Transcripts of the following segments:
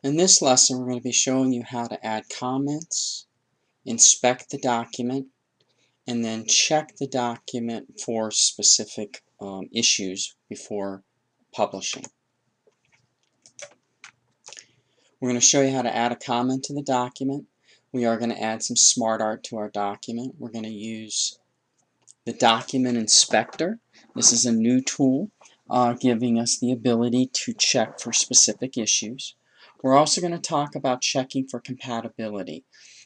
In this lesson, we're going to be showing you how to add comments, inspect the document, and then check the document for specific issues before publishing. We're going to show you how to add a comment to the document. We are going to add some SmartArt to our document. We're going to use the document inspector. This is a new tool giving us the ability to check for specific issues. We're also going to talk about checking for compatibility.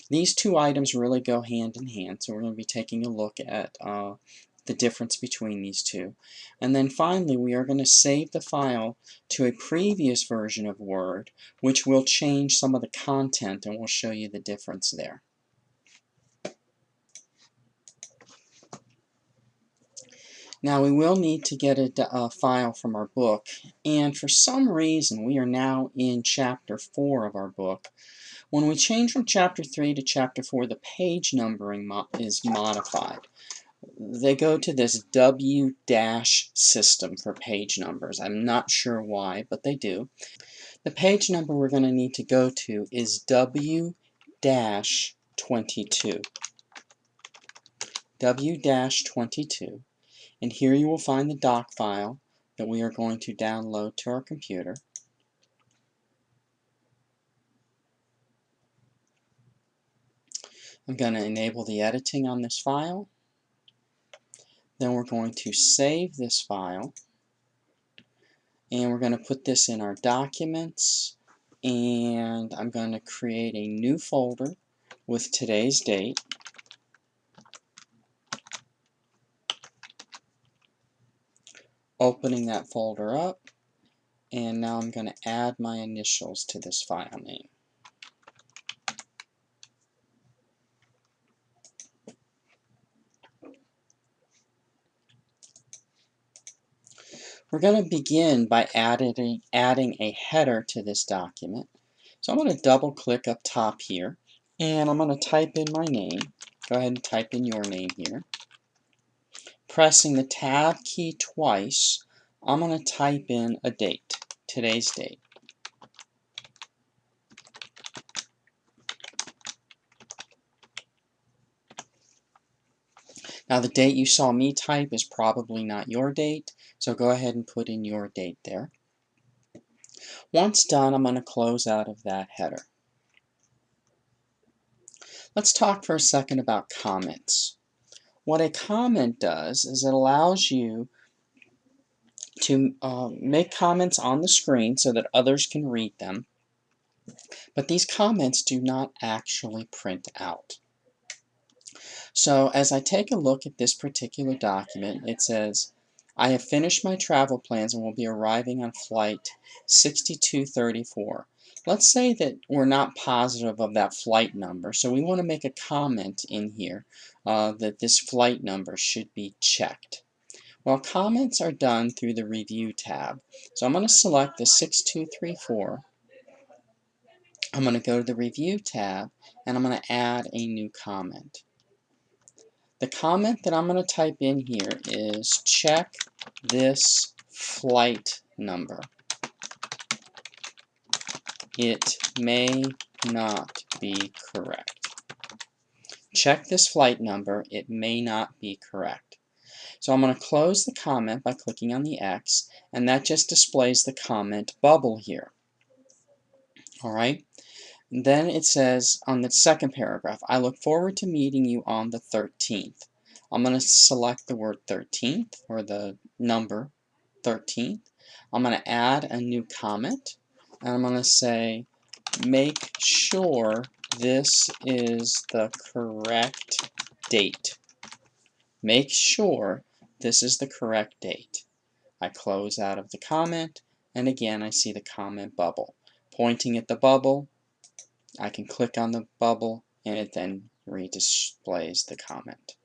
These two items really go hand in hand, so we're going to be taking a look at the difference between these two. And then finally, we are going to save the file to a previous version of Word, which will change some of the content, and we'll show you the difference there. Now we will need to get a file from our book, and for some reason we are now in Chapter 4 of our book. When we change from Chapter 3 to Chapter 4, the page numbering is modified. They go to this W- system for page numbers. I'm not sure why, but they do. The page number we're going to need to go to is W-22. W-22. And here you will find the doc file that we are going to download to our computer. I'm going to enable the editing on this file. Then we're going to save this file. And we're going to put this in our documents. And I'm going to create a new folder with today's date. Opening that folder up. And now I'm going to add my initials to this file name. We're going to begin by adding a header to this document. So I'm going to double click up top here, and I'm going to type in my name. Go ahead and type in your name here. Pressing the Tab key twice, I'm going to type in a date, today's date. Now the date you saw me type is probably not your date, so go ahead and put in your date there. Once done, I'm going to close out of that header. Let's talk for a second about comments. What a comment does is it allows you to make comments on the screen so that others can read them, but these comments do not actually print out. So as I take a look at this particular document, it says, I have finished my travel plans and will be arriving on flight 6234. Let's say that we're not positive of that flight number, so we want to make a comment in here that this flight number should be checked. Well, comments are done through the Review tab. So I'm going to select the 6234. I'm going to go to the Review tab, and I'm going to add a new comment. The comment that I'm going to type in here is check this flight number. It may not be correct. Check this flight number. It may not be correct. So I'm going to close the comment by clicking on the X, and that just displays the comment bubble here. Alright? Then it says on the second paragraph, I look forward to meeting you on the 13th. I'm going to select the word 13th, or the number 13th. I'm going to add a new comment, and I'm going to say, make sure this is the correct date. Make sure this is the correct date. I close out of the comment, and again I see the comment bubble. Pointing at the bubble, I can click on the bubble, and it then redisplays the comment.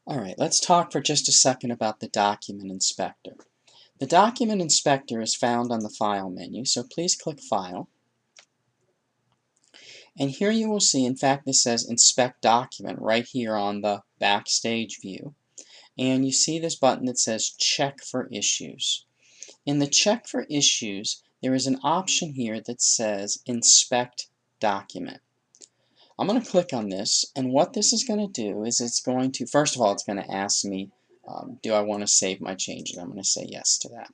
Alright, let's talk for just a second about the Document Inspector. The Document Inspector is found on the File menu, so please click File. And here you will see, in fact, this says Inspect Document right here on the Backstage view. And you see this button that says Check for Issues. In the Check for Issues, there is an option here that says Inspect Document. I'm going to click on this, and what this is going to do is it's going to, first of all, it's going to ask me, do I want to save my changes? I'm going to say yes to that.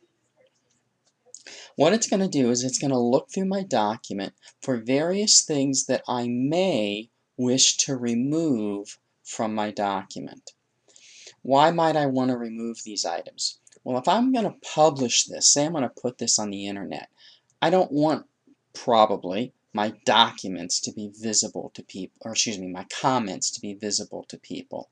What it's going to do is it's going to look through my document for various things that I may wish to remove from my document. Why might I want to remove these items? Well, if I'm going to publish this, say I'm going to put this on the internet, I don't want probably my documents to be visible to people, or excuse me, my comments to be visible to people.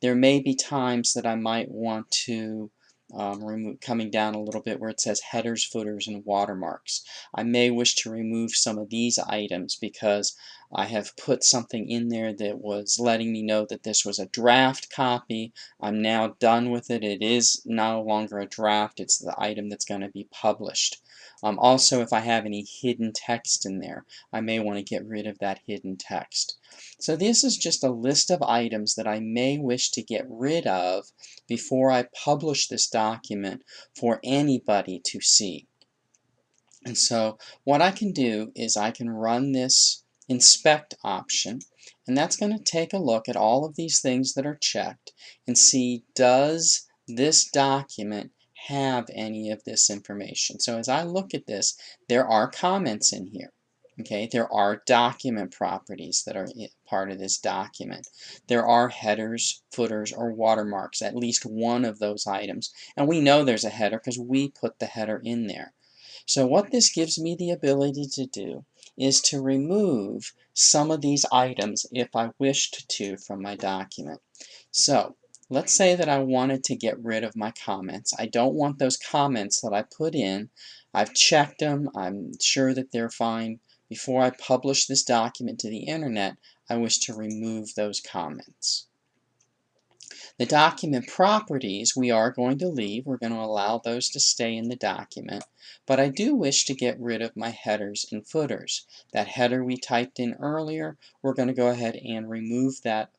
There may be times that I might want to remove, coming down a little bit where it says headers, footers, and watermarks. I may wish to remove some of these items because I have put something in there that was letting me know that this was a draft copy. I'm now done with it. It is no longer a draft. It's the item that's going to be published. Also, if I have any hidden text in there, I may want to get rid of that hidden text. So this is just a list of items that I may wish to get rid of before I publish this document for anybody to see. And so what I can do is I can run this inspect option, and that's going to take a look at all of these things that are checked and see, does this document have any of this information? So as I look at this, there are comments in here. Okay, there are document properties that are part of this document. There are headers, footers, or watermarks, at least one of those items. And we know there's a header because we put the header in there. So what this gives me the ability to do is to remove some of these items if I wished to from my document. So let's say that I wanted to get rid of my comments. I don't want those comments that I put in. I've checked them. I'm sure that they're fine. Before I publish this document to the internet, I wish to remove those comments. The document properties we are going to leave. We're going to allow those to stay in the document. But I do wish to get rid of my headers and footers. That header we typed in earlier, we're going to go ahead and remove that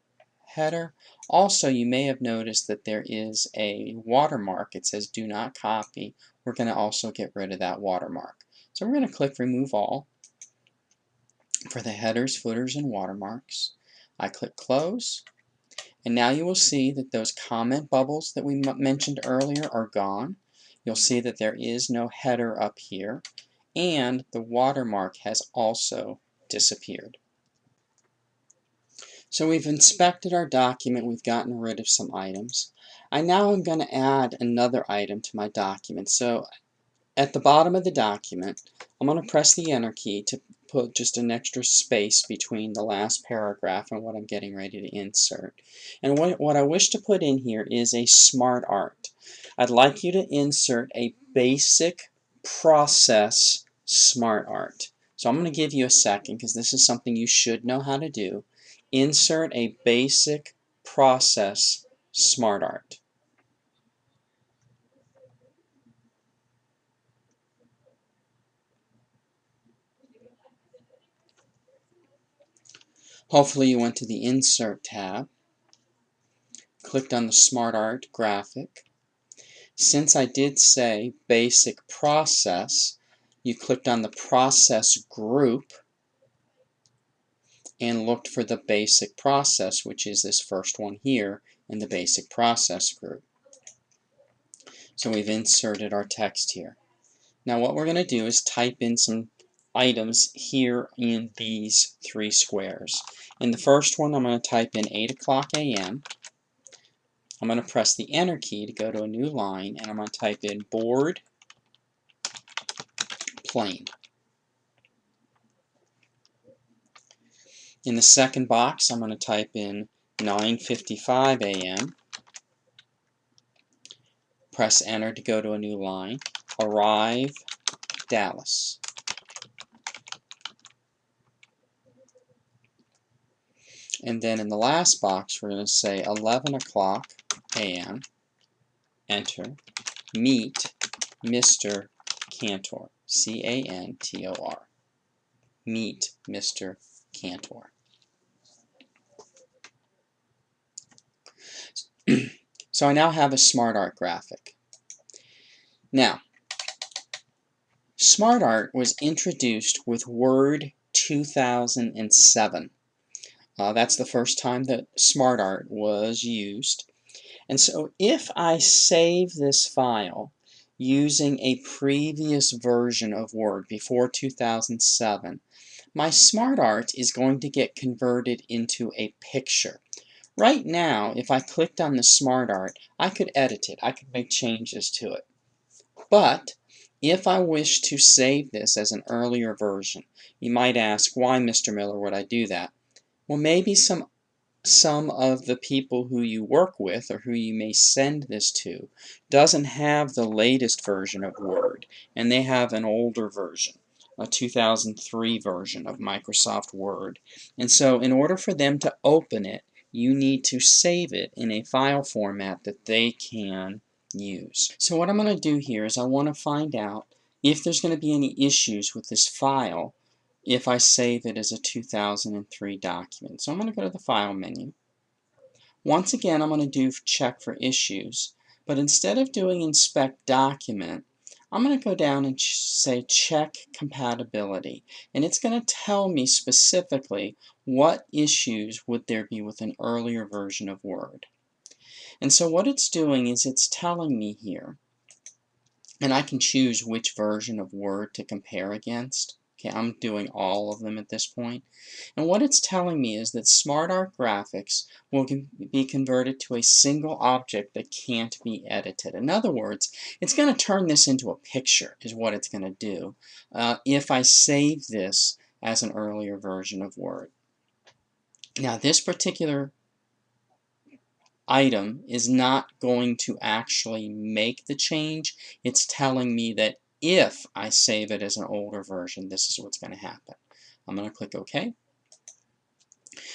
header. Also, you may have noticed that there is a watermark. It says do not copy. We're going to also get rid of that watermark. So we're going to click remove all for the headers, footers, and watermarks. I click close. And now you will see that those comment bubbles that we mentioned earlier are gone. You'll see that there is no header up here, and the watermark has also disappeared. So we've inspected our document, we've gotten rid of some items. I now am going to add another item to my document. So at the bottom of the document, I'm going to press the Enter key to put just an extra space between the last paragraph and what I'm getting ready to insert. And what I wish to put in here is a SmartArt. I'd like you to insert a basic process SmartArt. So I'm going to give you a second because this is something you should know how to do. Insert a basic process SmartArt. Hopefully you went to the Insert tab, clicked on the SmartArt graphic. Since I did say Basic Process, you clicked on the Process group and looked for the Basic Process, which is this first one here in the Basic Process group. So we've inserted our text here. Now what we're going to do is type in some items here in these three squares. In the first one, I'm going to type in 8 o'clock a.m. I'm going to press the Enter key to go to a new line, and I'm going to type in board plane. In the second box, I'm going to type in 9:55 a.m. Press Enter to go to a new line. Arrive, Dallas. And then in the last box, we're going to say 11 o'clock a.m. Enter. Meet Mr. Cantor. C-A-N-T-O-R. Meet Mr. Cantor. So I now have a SmartArt graphic. Now, SmartArt was introduced with Word 2007. That's the first time that SmartArt was used. And so if I save this file using a previous version of Word before 2007, my SmartArt is going to get converted into a picture. Right now, if I clicked on the SmartArt, I could edit it. I could make changes to it. But if I wish to save this as an earlier version, you might ask, why, Mr. Miller, would I do that? Well, maybe some of the people who you work with or who you may send this to doesn't have the latest version of Word, and they have an older version, a 2003 version of Microsoft Word. And so in order for them to open it, you need to save it in a file format that they can use. So what I'm going to do here is I want to find out if there's going to be any issues with this file if I save it as a 2003 document. So I'm going to go to the File menu. Once again, I'm going to do check for issues, but instead of doing Inspect Document, I'm going to go down and say Check Compatibility, and it's going to tell me specifically what issues would there be with an earlier version of Word. And so what it's doing is it's telling me here, and I can choose which version of Word to compare against. Okay, I'm doing all of them at this point. And what it's telling me is that SmartArt graphics will be converted to a single object that can't be edited. In other words, it's going to turn this into a picture, is what it's going to do, if I save this as an earlier version of Word. Now, this particular item is not going to actually make the change. It's telling me that if I save it as an older version, this is what's going to happen. I'm going to click OK.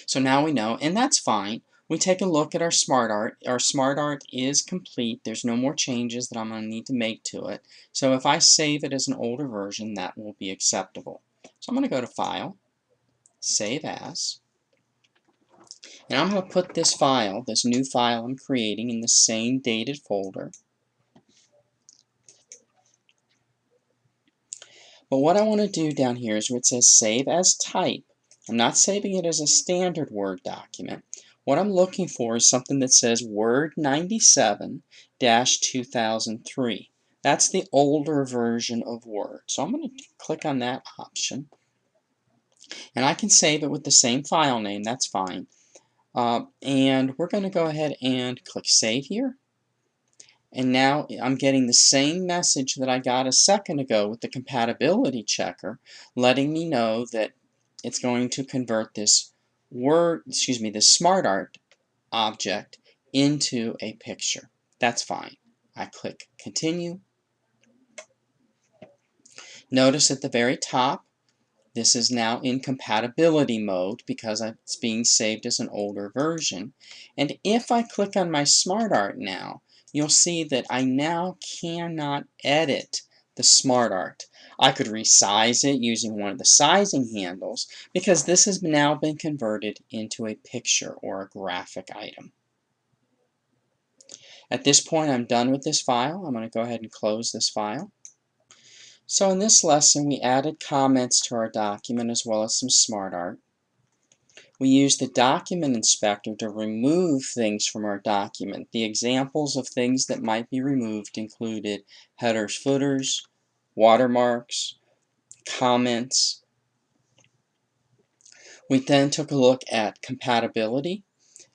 So now we know, and that's fine. We take a look at our SmartArt. Our SmartArt is complete. There's no more changes that I'm going to need to make to it. So if I save it as an older version, that will be acceptable. So I'm going to go to File, Save As. And I'm going to put this file, this new file I'm creating, in the same dated folder. But what I want to do down here is where it says Save as Type. I'm not saving it as a standard Word document. What I'm looking for is something that says Word 97-2003. That's the older version of Word. So I'm going to click on that option. And I can save it with the same file name. That's fine. And we're going to go ahead and click Save here. And now I'm getting the same message that I got a second ago with the compatibility checker, letting me know that it's going to convert this this SmartArt object into a picture. That's fine. I click Continue. Notice at the very top, this is now in compatibility mode because it's being saved as an older version. And if I click on my SmartArt now, you'll see that I now cannot edit the SmartArt. I could resize it using one of the sizing handles because this has now been converted into a picture or a graphic item. At this point, I'm done with this file. I'm going to go ahead and close this file. So in this lesson, we added comments to our document as well as some SmartArt. We used the document inspector to remove things from our document. The examples of things that might be removed included headers, footers, watermarks, comments. We then took a look at compatibility.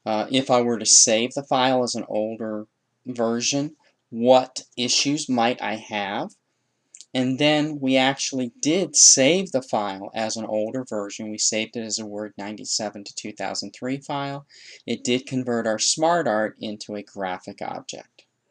If I were to save the file as an older version, what issues might I have? And then we actually did save the file as an older version. We saved it as a Word 97-2003 file. It did convert our SmartArt into a graphic object.